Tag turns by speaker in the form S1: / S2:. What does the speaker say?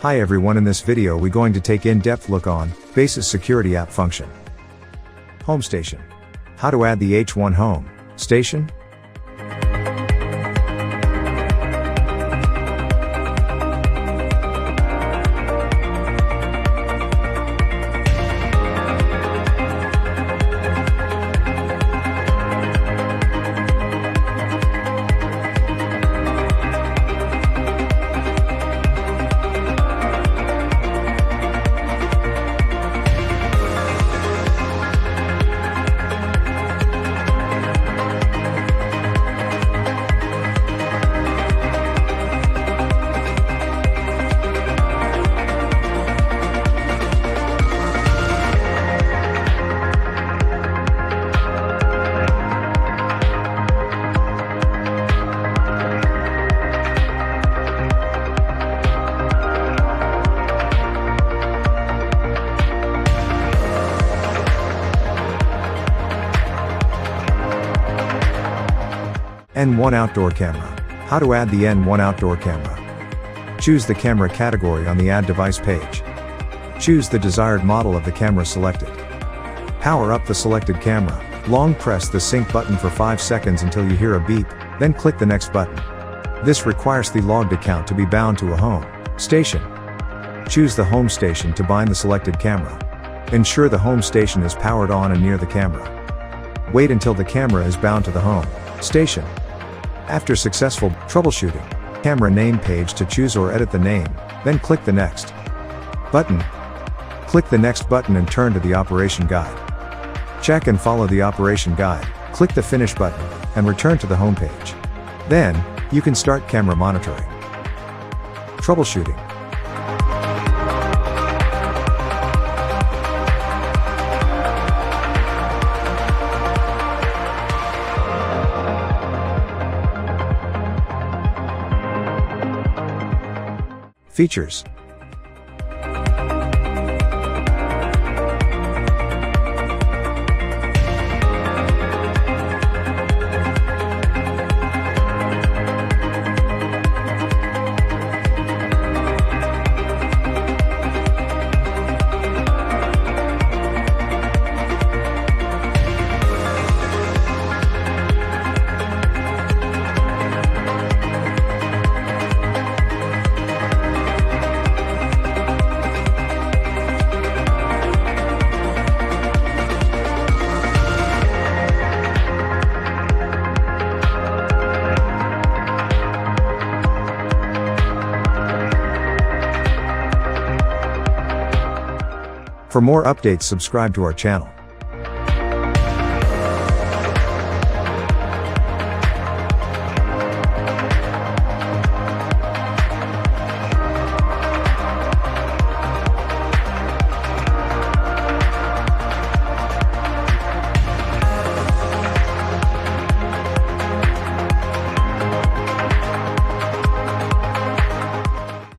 S1: Hi everyone, in this video we're going to take in-depth look on Baseus Security App function. HomeStation. How to add the H1 HomeStation? N1 Outdoor Camera. How to add the N1 Outdoor Camera. Choose the camera category on the Add Device page. Choose the desired model of the camera selected. Power up the selected camera. Long press the sync button for 5 seconds until you hear a beep, then click the next button. This requires the logged account to be bound to a home station. Choose the home station to bind the selected camera. Ensure the home station is powered on and near the camera. Wait until the camera is bound to the home station. After successful troubleshooting, camera name page to choose or edit the name, then click the next button. Click the next button and turn to the operation guide. Check and follow the operation guide, click the finish button, and return to the home page. Then, you can start camera monitoring. Troubleshooting. Features. For more updates, subscribe to our channel.